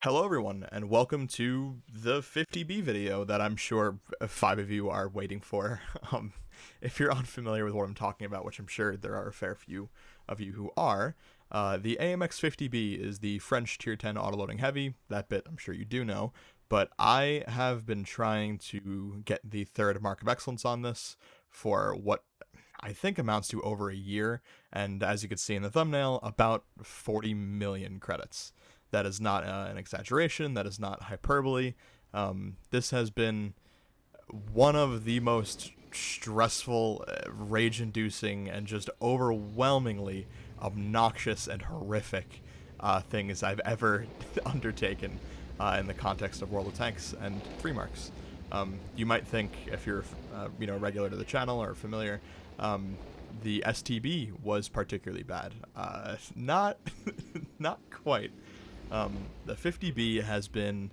Hello, everyone, and welcome to the 50B video that I'm sure five of you are waiting for. Um, if you're unfamiliar with what I'm talking about, which I'm sure there are a fair few of you who are, the AMX 50B is the French Tier 10 autoloading heavy. That bit I'm sure you do know, but I have been trying to get the third Mark of Excellence on this for what I think amounts to over a year, and as you can see in the thumbnail, about 40 million credits. That is not an exaggeration. That is not hyperbole. This has been one of the most stressful, rage-inducing, and just overwhelmingly obnoxious and horrific things I've ever undertaken in the context of World of Tanks and Three Marks. You might think, if you're regular to the channel or familiar, the STB was particularly bad. Not not quite. The 50B has been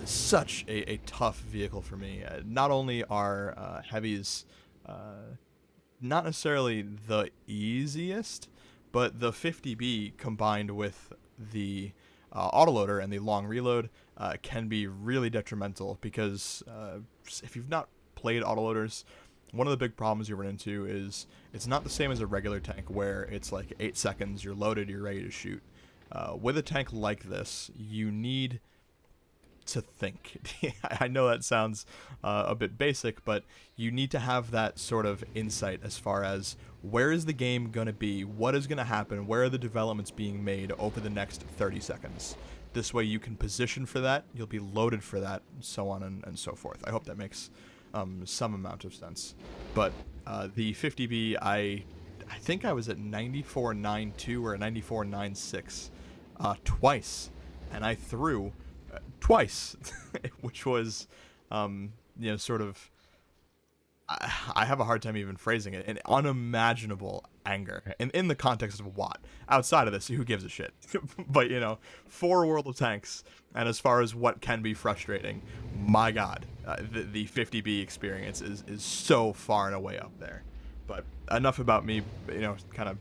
such a tough vehicle for me. Not only are heavies not necessarily the easiest, but the 50B combined with the autoloader and the long reload can be really detrimental because if you've not played autoloaders, one of the big problems you run into is it's not the same as a regular tank where it's like 8 seconds, you're loaded, you're ready to shoot. With a tank like this, you need to think. I know that sounds a bit basic, but you need to have that sort of insight as far as where is the game going to be, what is going to happen, where are the developments being made over the next 30 seconds. This way you can position for that, you'll be loaded for that, and so on and so forth. I hope that makes some amount of sense. But the 50B, I think I was at 94.92 or 94.96 twice, and I threw twice, which was, sort of. I have a hard time even phrasing it. An unimaginable anger, in the context of Watt. Outside of this, who gives a shit? But for World of Tanks, and as far as what can be frustrating, my God, the 50B experience is so far and away up there. But enough about me, kind of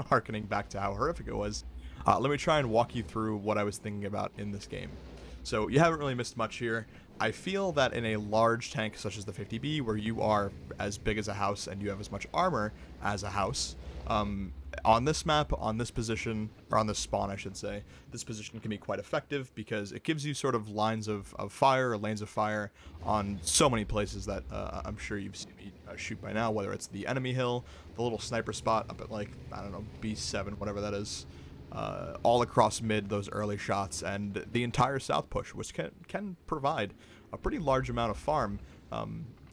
harkening back to how horrific it was. Let me try and walk you through what I was thinking about in this game. So you haven't really missed much here. I feel that in a large tank such as the 50B, where you are as big as a house and you have as much armor as a house, on this map, on this position, or on this spawn, I should say, this position can be quite effective because it gives you sort of lines of fire or lanes of fire on so many places that I'm sure you've seen me shoot by now, whether it's the enemy hill, the little sniper spot up at, like, I don't know, B7, whatever that is, all across mid, those early shots, and the entire south push, which can provide a pretty large amount of farm.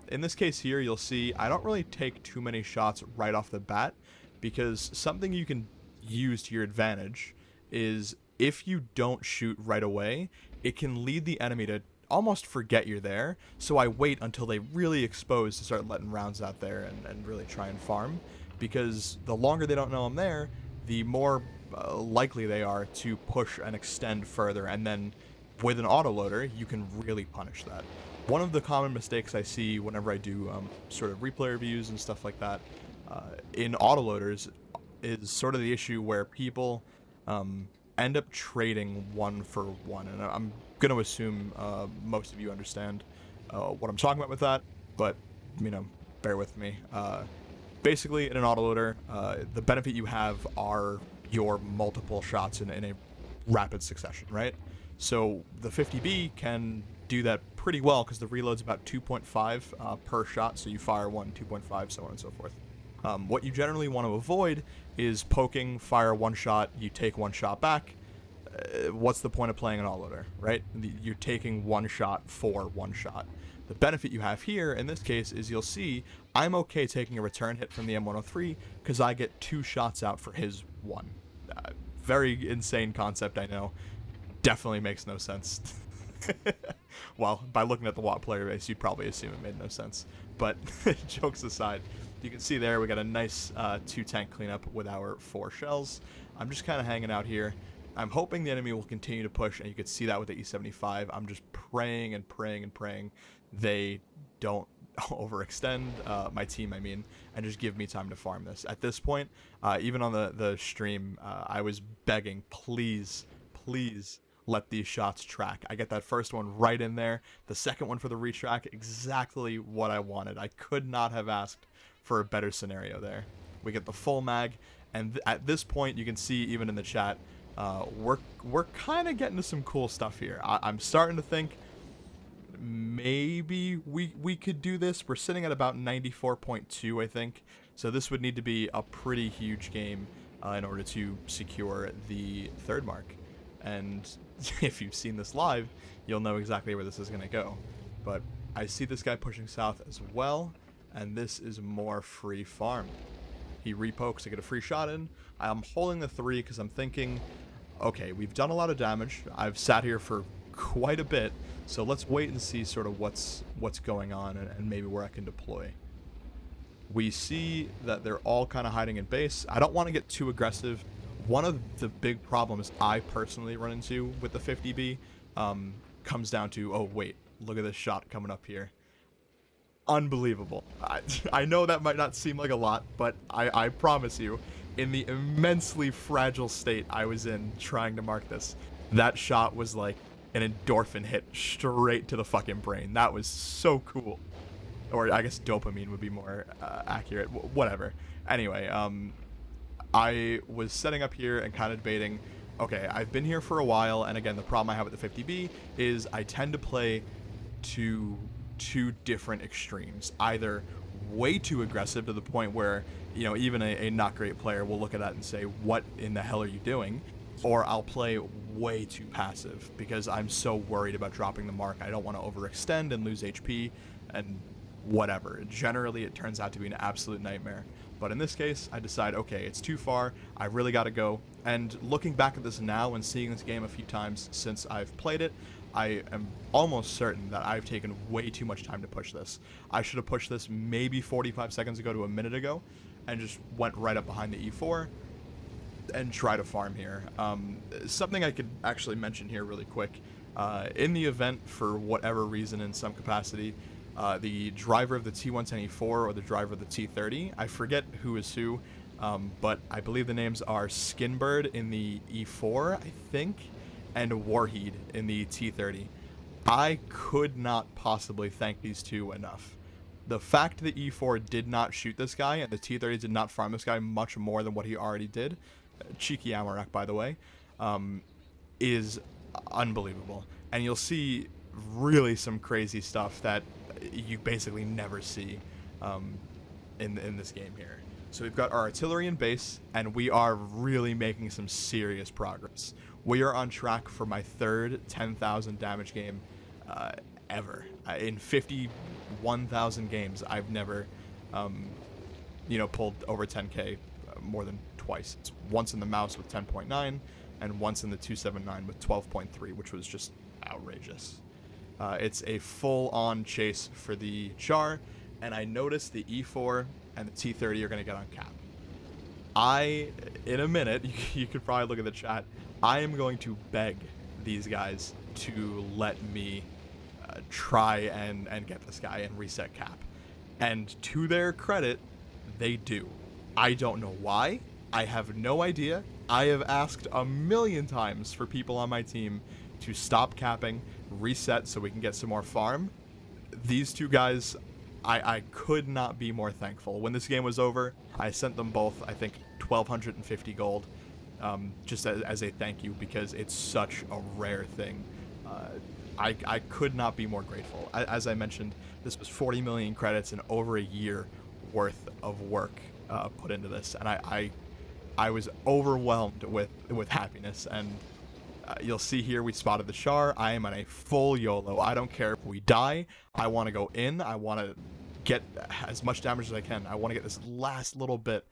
In this case here, you'll see I don't really take too many shots right off the bat, because something you can use to your advantage is if you don't shoot right away, it can lead the enemy to almost forget you're there. So I wait until they really expose to start letting rounds out there and really try and farm, because the longer they don't know I'm there, the more likely they are to push and extend further, and then with an autoloader you can really punish that. One of the common mistakes I see whenever I do sort of replay reviews and stuff like that in autoloaders is sort of the issue where people end up trading one for one, and I'm going to assume most of you understand what I'm talking about with that, but bear with me. Basically, in an autoloader, the benefit you have are your multiple shots in a rapid succession, right? So the 50B can do that pretty well because the reload's about 2.5 per shot, so you fire one, 2.5, so on and so forth. What you generally want to avoid is poking, fire one shot, you take one shot back. What's the point of playing an autoloader, right? You're taking one shot for one shot. The benefit you have here, in this case, is you'll see I'm okay taking a return hit from the M103 because I get 2 shots out for his 1. Very insane concept, I know. Definitely makes no sense. Well, by looking at the Watt player base, you'd probably assume it made no sense. But jokes aside, you can see there we got a nice 2-tank cleanup with our 4 shells. I'm just kind of hanging out here. I'm hoping the enemy will continue to push, and you can see that with the E75. I'm just praying and praying and praying they don't overextend my team, I mean, and just give me time to farm this. At this point, even on the stream, I was begging, please, please let these shots track. I get that first one right in there. The second one for the retrack, exactly what I wanted. I could not have asked for a better scenario there. We get the full mag, and at this point, you can see even in the chat, we're kind of getting to some cool stuff here. I'm starting to think maybe we could do this. We're sitting at about 94.2, I think. So this would need to be a pretty huge game in order to secure the third mark. And if you've seen this live, you'll know exactly where this is going to go. But I see this guy pushing south as well, and this is more free farm. He repokes, I get a free shot in. I'm holding the 3 because I'm thinking, okay, we've done a lot of damage. I've sat here for quite a bit, so let's wait and see sort of what's going on and maybe where I can deploy. We see that they're all kind of hiding in base. I don't want to get too aggressive. One of the big problems I personally run into with the 50B comes down to, oh wait, look at this shot coming up here. Unbelievable. I know that might not seem like a lot, but I promise you, in the immensely fragile state I was in trying to mark this, that shot was like an endorphin hit straight to the fucking brain. That was so cool. Or I guess dopamine would be more accurate. Whatever. Anyway, I was setting up here and kind of debating, okay, I've been here for a while, and again, the problem I have with the 50B is I tend to play two different extremes. Either way too aggressive to the point where, you know, even a not great player will look at that and say, what in the hell are you doing? Or I'll play way too passive because I'm so worried about dropping the mark. I don't want to overextend and lose HP and whatever. Generally, it turns out to be an absolute nightmare. But in this case, I decide, okay, it's too far. I really got to go. And looking back at this now and seeing this game a few times since I've played it, I am almost certain that I've taken way too much time to push this. I should have pushed this maybe 45 seconds ago to a minute ago and just went right up behind the E4 and try to farm here. Something I could actually mention here really quick. In the event, for whatever reason in some capacity, the driver of the T110E4 or the driver of the T30, I forget who is who, but I believe the names are Skinbird in the E4, I think, and Warheed in the T30. I could not possibly thank these two enough. The fact the E4 did not shoot this guy and the T30 did not farm this guy much more than what he already did, cheeky Amarak by the way, is unbelievable. And you'll see really some crazy stuff that you basically never see in this game here. So we've got our artillery in base, and we are really making some serious progress. We are on track for my third 10,000 damage game ever. In 51,000 games, I've never, pulled over 10k more than twice. It's once in the mouse with 10.9, and once in the 279 with 12.3, which was just outrageous. It's a full-on chase for the Char, and I noticed the E4 and the T30 are going to get on cap. In a minute, you could probably look at the chat, I am going to beg these guys to let me try and get this guy and reset cap. And to their credit, they do. I don't know why. I have no idea. I have asked a million times for people on my team to stop capping, reset so we can get some more farm. These two guys, I could not be more thankful. When this game was over, I sent them both, I think, 1,250 gold, just as a thank you, because it's such a rare thing. I could not be more grateful. As I mentioned, this was 40 million credits and over a year worth of work put into this, and I was overwhelmed with happiness. And you'll see here we spotted the Char. I am on a full YOLO. I don't care if we die. I want to go in. I want to get as much damage as I can. I want to get this last little bit.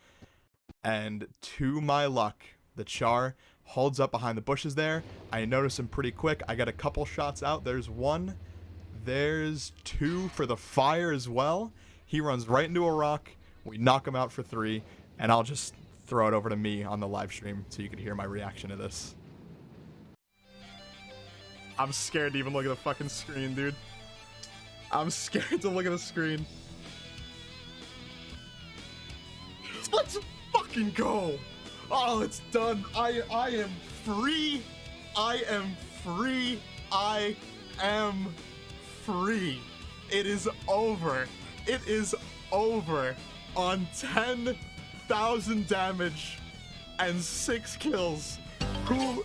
And to my luck, the Char holds up behind the bushes there. I notice him pretty quick. I get a couple shots out. There's one. There's two for the fire as well. He runs right into a rock. We knock him out for 3. And I'll just throw it over to me on the live stream so you can hear my reaction to this. I'm scared to even look at the fucking screen, dude. I'm scared to look at the screen. Let's fucking go! Oh, it's done. I am free. I am free. I am free. It is over. It is over on 10,000 damage and 6 kills. Who?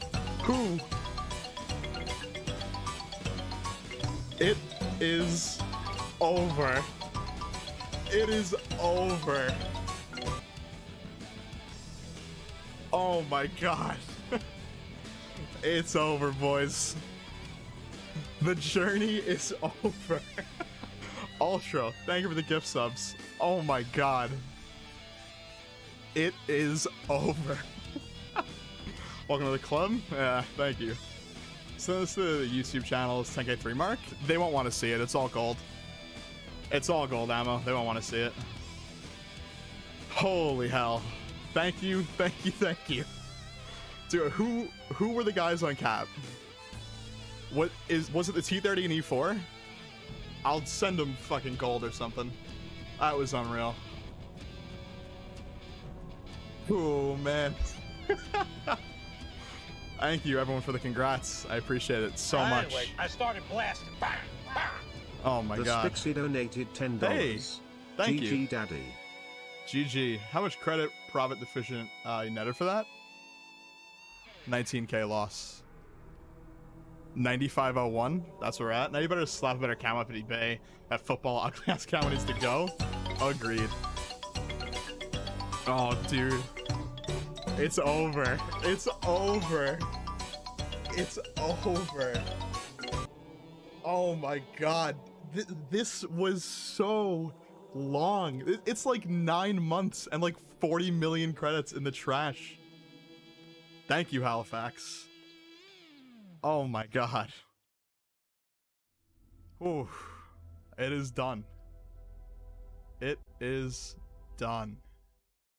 It is over. It is over. Oh my god. It's over, boys. The journey is over. Ultra, thank you for the gift subs. Oh my god. It is over. Welcome to the club. Yeah, thank you. So this is the YouTube channel. It's 10K3 Mark. They won't want to see it. It's all gold. It's all gold ammo. They won't want to see it. Holy hell. Thank you, thank you, thank you. Dude, who were the guys on cap? Was it the T30 and E4? I'll send them fucking gold or something. That was unreal. Oh man. Thank you everyone for the congrats. I appreciate it so much. Anyway, I started blasting. Bang, bang. Oh my god. Spixie donated $10. Hey, thank you. GG Daddy. GG. How much credit Profit Deficient you netted for that? 19K loss. 9501. That's where we're at. Now you better slap a better cam up at eBay. That football ugly ass cam needs to go. Agreed. Oh, dude. It's over. It's over. It's over. Oh my god. This was so long. It's like 9 months and like 40 million credits in the trash. Thank you, Halifax. Oh my god. Ooh. It is done. It is done.